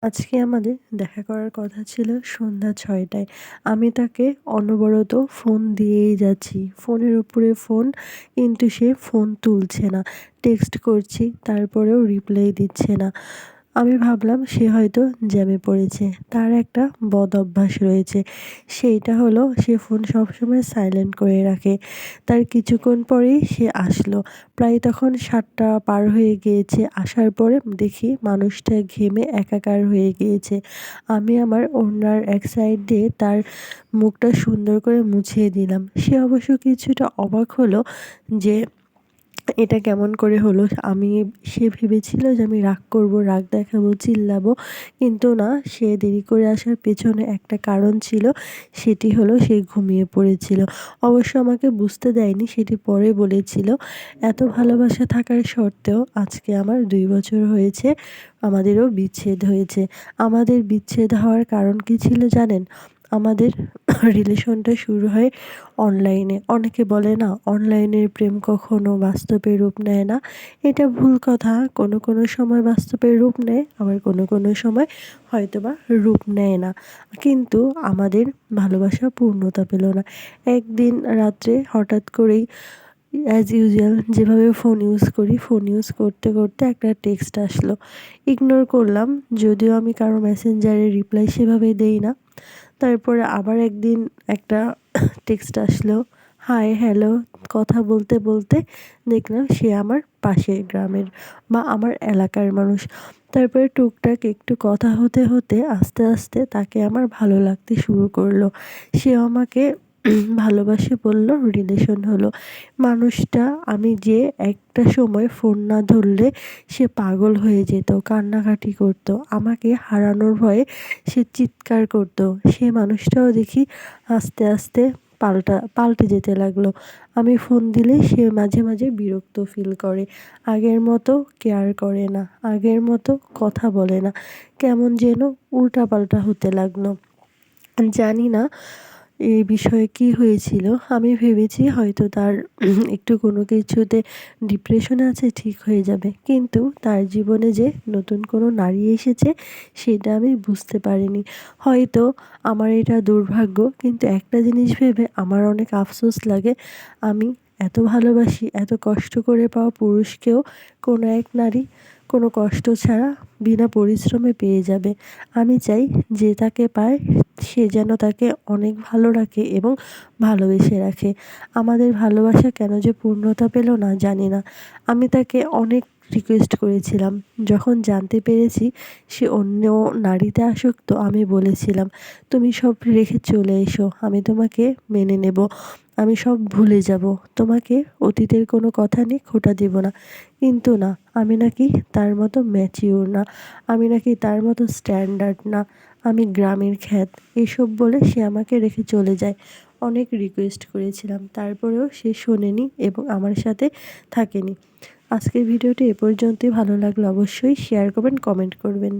আজকে আমাদের দেখা করার কথা ছিল সন্ধ্যা ৬টায়। আমি তাকে অনবরত ফোন দিয়েই যাচ্ছি। ফোনের উপরে ফোন, কিন্তু সে ফোন তুলছে না। টেক্সট করছি, তারপরেও রিপ্লাই দিচ্ছে না। আমি ভাবলাম সে হয়তো জ্যামে পড়েছে। তার একটা বদ অভ্যাস রয়েছে। সেইটা হলো সে ফোন সবসময় সাইলেন্ট করে রাখে। তার কিছুক্ষণ পরেই সে আসলো। প্রায় তখন ৭টা পার হয়ে গিয়েছে। আসার পরে দেখি মানুষটা ঘেমে একাকার হয়ে গিয়েছে। আমি আমার ওড়নার এক সাইড দিয়ে তার মুখটা সুন্দর করে মুছিয়ে দিলাম। সে অবশ্য কিছুটা অবাক হলো যে এটা কেমন করে হলো? সে ভেবেছিল যে আমি রাগ করব, রাগ দেখাবো, চিল্লাবো। কিন্তু না, সে দেরি করে আসার পেছনে একটা কারণ ছিল। সেটি হলো সে ঘুমিয়ে পড়েছিল। অবশ্য আমাকে বুঝতে দেয়নি, সেটি পরে বলেছিল। এত ভালোবাসা থাকার সত্ত্বেও আজকে আমার ২ বছর হয়েছে, আমাদেরও বিচ্ছেদ হয়েছে। আমাদের বিচ্ছেদ হওয়ার কারণ কী ছিল জানেন? আমাদের রিলেশনটা শুরু হয় অনলাইনে। অনেকে বলে না, অনলাইনের প্রেম কখনো বাস্তবে রূপ নেয় না। এটা ভুল কথা। কোনো সময় বাস্তবে রূপ নেয়, আবার কোনো সময় হয়তোবা রূপ নেয় না। কিন্তু আমাদের ভালোবাসা পূর্ণতা পেল না। একদিন রাত্রে হঠাৎ করেই অ্যাজ ইউজুয়াল যেভাবে ফোন ইউজ করি, ফোন ইউজ করতে একটা টেক্সট আসলো। ইগনোর করলাম, যদিও আমি কারো মেসেঞ্জারে রিপ্লাই সেভাবে দেই না। তারপরে আবার একদিন একটা টেক্সট আসলো, হাই, হ্যালো। কথা বলতে দেখলাম সে আমার পাশের গ্রামের বা আমার এলাকার মানুষ। তারপরে টুকটাক একটু কথা হতে আস্তে তাকে আমার ভালো লাগতে শুরু করলো। সেও আমাকে ভালোবাসে বলল, রিলেশন হলো। মানুষটা, আমি যে একটা সময় ফোন না ধরলে সে পাগল হয়ে যেত, কান্নাকাটি করতো। আমাকে হারানোর ভয়ে সে চিৎকার করতো। সে মানুষটাও দেখি আস্তে পাল্টে যেতে লাগলো। আমি ফোন দিলে সে মাঝে বিরক্ত ফিল করে। আগের মতো কেয়ার করে না, আগের মতো কথা বলে না। কেমন যেন উল্টাপাল্টা হতে লাগলো। জানি না এই বিষয়ে কী হয়েছিল। আমি ভেবেছি হয়তো তার একটু কোনো কিছুতে ডিপ্রেশনে আছে, ঠিক হয়ে যাবে। কিন্তু তার জীবনে যে নতুন কোনো নারী এসেছে, সেটা আমি বুঝতে পারিনি। হয়তো আমার এটা দুর্ভাগ্য, কিন্তু একটা জিনিস ভেবে আমার অনেক আফসোস লাগে। আমি এত ভালোবাসি, এত কষ্ট করে পাওয়া পুরুষকেও কোনো এক নারী কোনো কষ্ট ছাড়া বিনা পরিশ্রমে পেয়ে যাবে। আমি চাই যে তাকে পায় সে যেন তাকে অনেক ভালো রাখে এবং ভালোবেসে রাখে। আমাদের ভালোবাসা কেন যে পূর্ণতা পেল না, জানি না। আমি তাকে অনেক রিকোয়েস্ট করেছিলাম। যখন জানতে পেরেছি সে অন্য নারীতে আসক্ত, আমি বলেছিলাম, তুমি সব রেখে চলে এসো, আমি তোমাকে মেনে নেব। আমি সব ভুলে যাব। তোমাকে অতীতের কোনো কথা নিয়ে খোঁটা দিব না। কিন্তু না, আমি নাকি তার মতো ম্যাচিওর না। আমি নাকি তার মতো স্ট্যান্ডার্ড না। আমি গ্রামের খ্যাত। এসব বলে সে আমাকে রেখে চলে যায়। অনেক রিকোয়েস্ট করেছিলাম, তারপরেও সে শোনেনি এবং আমার সাথে থাকেনি। আজকের ভিডিওটি এ পর্যন্তই। ভালো লাগলে অবশ্যই শেয়ার করবেন, কমেন্ট করবেন।